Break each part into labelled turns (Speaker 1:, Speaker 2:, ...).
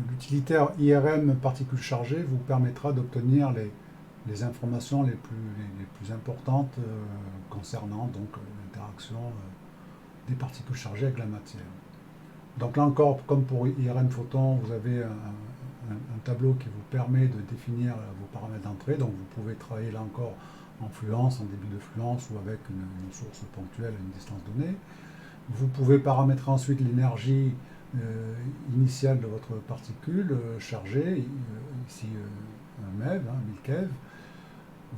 Speaker 1: L'utilitaire IRM particules chargées vous permettra d'obtenir les informations les plus importantes concernant donc l'interaction des particules chargées avec la matière. Donc là encore, comme pour IRM photon, vous avez un tableau qui vous permet de définir vos paramètres d'entrée. Donc vous pouvez travailler là encore en fluence, en débit de fluence ou avec une source ponctuelle à une distance donnée. Vous pouvez paramétrer ensuite l'énergie initiale de votre particule chargée, ici un MeV, 1000 keV.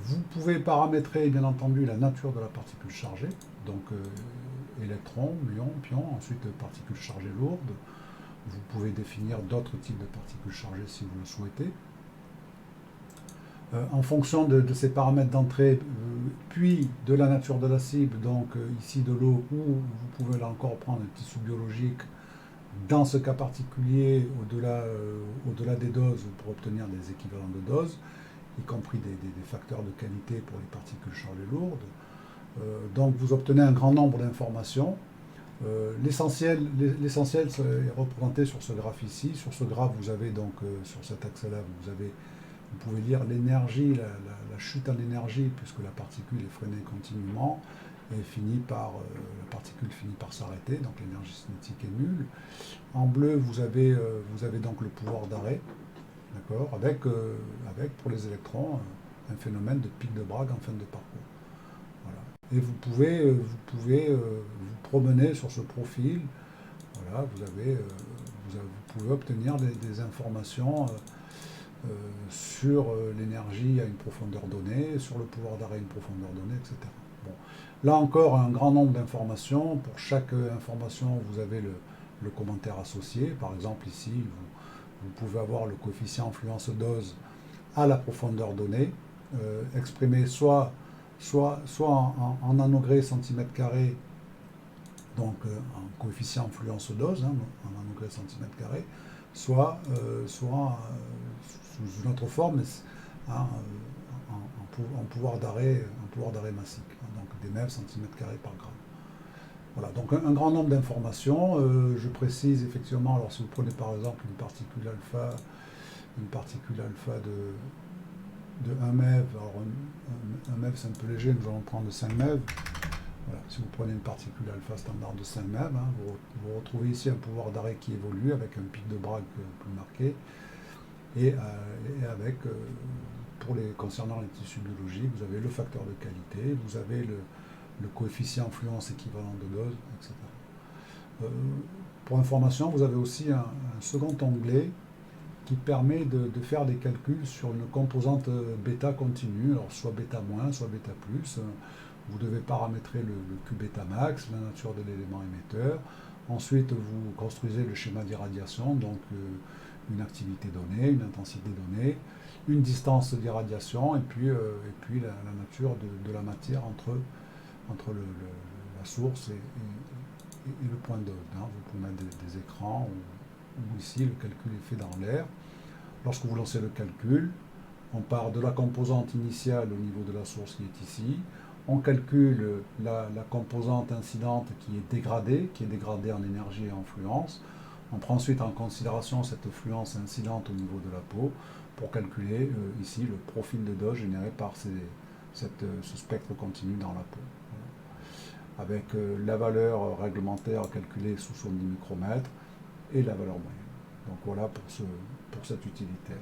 Speaker 1: Vous pouvez paramétrer bien entendu la nature de la particule chargée, donc électrons, muons, pions, ensuite particules chargées lourdes. Vous pouvez définir d'autres types de particules chargées si vous le souhaitez. En fonction de ces paramètres d'entrée, puis de la nature de la cible, donc ici de l'eau, ou vous pouvez là encore prendre un tissu biologique, dans ce cas particulier, au-delà des doses, pour obtenir des équivalents de doses, y compris des facteurs de qualité pour les particules chargées lourdes. Donc vous obtenez un grand nombre d'informations. L'essentiel est représenté sur ce graphe ici. Sur ce graphe, vous avez donc, sur cet axe-là, vous pouvez lire l'énergie, la chute en énergie, puisque la particule est freinée continuellement, et la particule finit par s'arrêter, donc l'énergie cinétique est nulle. En bleu, vous avez donc le pouvoir d'arrêt, d'accord, avec, pour les électrons, un phénomène de pic de Bragg en fin de parcours. Voilà. Et vous pouvez vous promener sur ce profil. Voilà, vous pouvez obtenir des informations sur l'énergie à une profondeur donnée, sur le pouvoir d'arrêt à une profondeur donnée, etc. Bon. Là encore, un grand nombre d'informations. Pour chaque information, vous avez le commentaire associé. Par exemple, ici, vous pouvez avoir le coefficient influence-dose à la profondeur donnée, exprimé soit en nanogrés centimètre carré, donc en coefficient influence-dose, en nanogrés centimètre carré, soit sous une autre forme, hein, en pouvoir d'arrêt massique, hein, donc des MeV centimètres carrés par gramme. Voilà, donc un grand nombre d'informations. Je précise effectivement, alors si vous prenez par exemple une particule alpha de 1 MeV, alors un MeV c'est un peu léger, nous allons prendre 5 MeV. Voilà, si vous prenez une particule alpha standard de 5 MeV, hein, vous retrouvez ici un pouvoir d'arrêt qui évolue avec un pic de Bragg plus marqué, et avec, concernant les tissus biologiques, vous avez le facteur de qualité, vous avez le coefficient influence équivalent de dose, etc. Pour information, vous avez aussi un second onglet qui permet de faire des calculs sur une composante bêta continue, alors soit bêta moins, soit bêta plus. Vous devez paramétrer le Q bêta max, la nature de l'élément émetteur. Ensuite, vous construisez le schéma d'irradiation, donc une activité donnée, une intensité donnée, une distance d'irradiation, et puis la nature de la matière entre la source et le point de dose. Hein. Vous pouvez mettre des écrans, où ici le calcul est fait dans l'air. Lorsque vous lancez le calcul, on part de la composante initiale au niveau de la source qui est ici. On calcule la composante incidente qui est dégradée en énergie et en fluence. On prend ensuite en considération cette fluence incidente au niveau de la peau pour calculer ici le profil de dose généré par ce spectre continu dans la peau. Voilà. Avec la valeur réglementaire calculée sous 70 micromètres et la valeur moyenne. Donc voilà pour cet utilitaire.